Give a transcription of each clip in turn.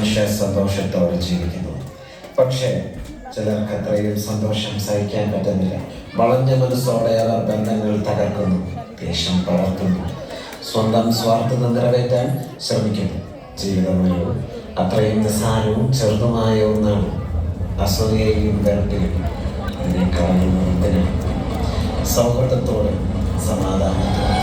മനുഷ്യർ സന്തോഷത്തോടെ ജീവിക്കുന്നു. പക്ഷേ ചിലർക്ക് അത്രയും സന്തോഷം സഹിക്കാൻ പറ്റുന്നില്ല. വളഞ്ഞ മനസ്സോടെ അവർ ബന്ധങ്ങൾ തകർക്കുന്നു, ദേഷ്യം പടർത്തുന്നു, സ്വന്തം സ്വാർത്ഥത നിറവേറ്റാൻ ശ്രമിക്കുന്നു. ജീവിതമല്ലോ അത്രയും നിസ്സാരവും ചെറുതുമായ ഒന്നാണ്. അസൂയയും വെറുപ്പിലും ഇതിനേക്കാളും എന്തിനാണ് സൗഹൃദത്തോടും സമാധാനത്തോടും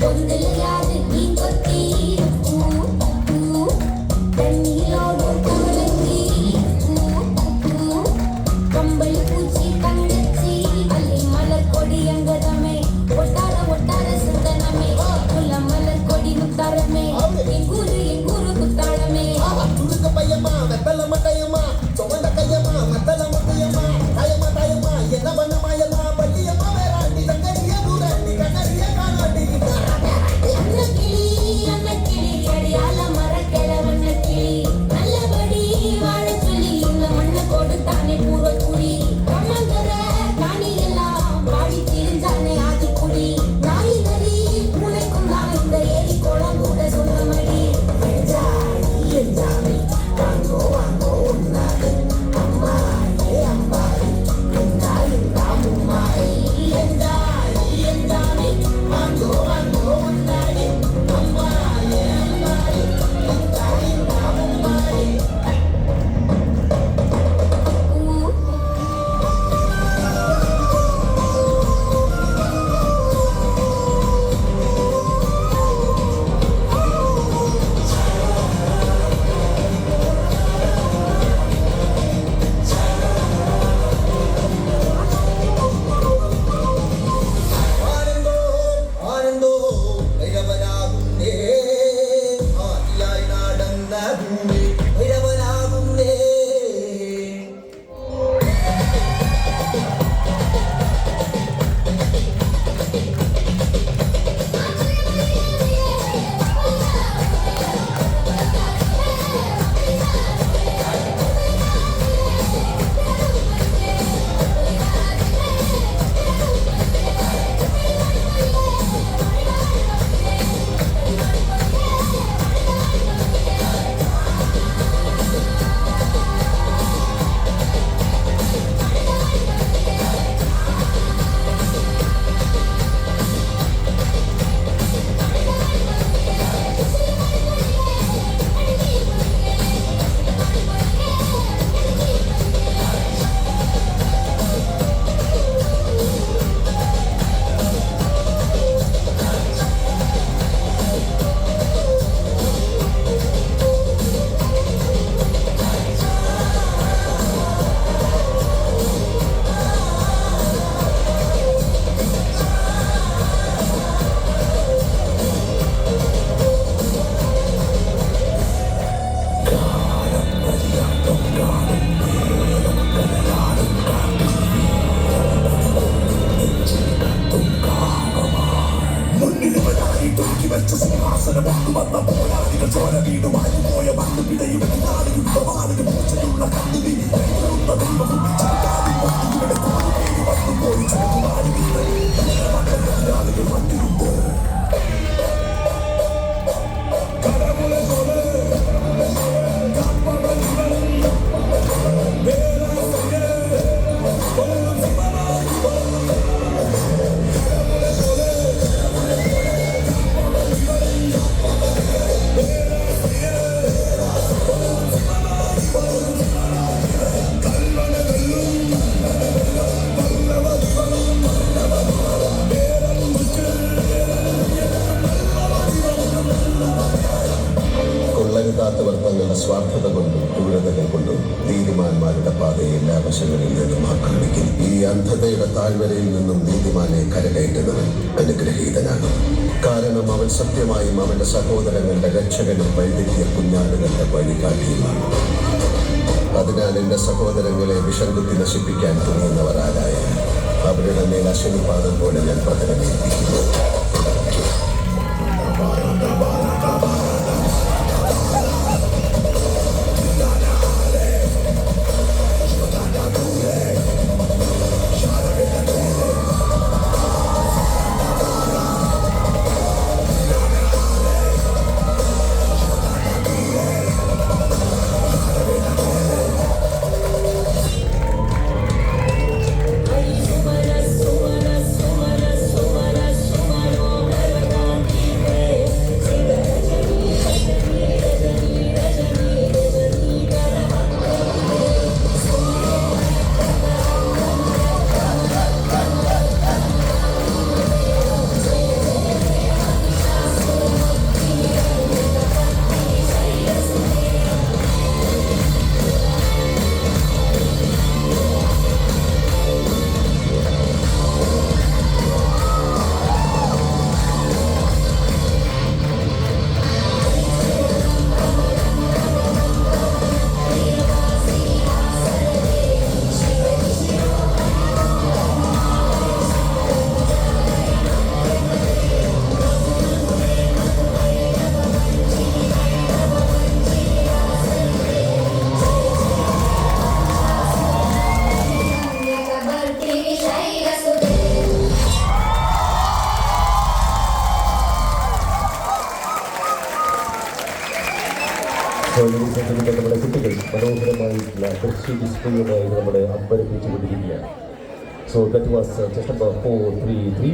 Donde le ha de mi അവർ തങ്ങളുടെ സ്വാർത്ഥത കൊണ്ടും ക്രൂരതകൾ കൊണ്ടും നീതിമാന്മാരുടെ പാതയെ എല്ലാ വശങ്ങളിൽ നിന്നും ആക്രമിക്കും. ഈ അന്ധതയുടെ താഴ്വരയിൽ നിന്നും നീതിമാനെ കരകയറ്റുന്നവൻ അനുഗ്രഹീതനാകും. കാരണം അവൻ സത്യമായും അവന്റെ സഹോദരങ്ങളുടെ രക്ഷകനും വൈദിക കുഞ്ഞാടുകളുടെ വഴികാട്ടിയുമാണ്. അതിനാൽ എന്റെ സഹോദരങ്ങളെ വിഷം കുത്തി നശിപ്പിക്കാൻ തുനിയുന്നവർ ആരായാലും അവരുടെ മേൽ അശനിപാതം പോലെ ഞാൻ പ്രകടനേൽപ്പിക്കുന്നു. നമ്മുടെ കുട്ടികൾ മനോഹരമായിട്ടുള്ള ദൃശ്യ ഡിസ്പ്ലേയുമായി നമ്മളെ അമ്പരപ്പിച്ചുകൊണ്ടിരിക്കുകയാണ്. So that was just number 433.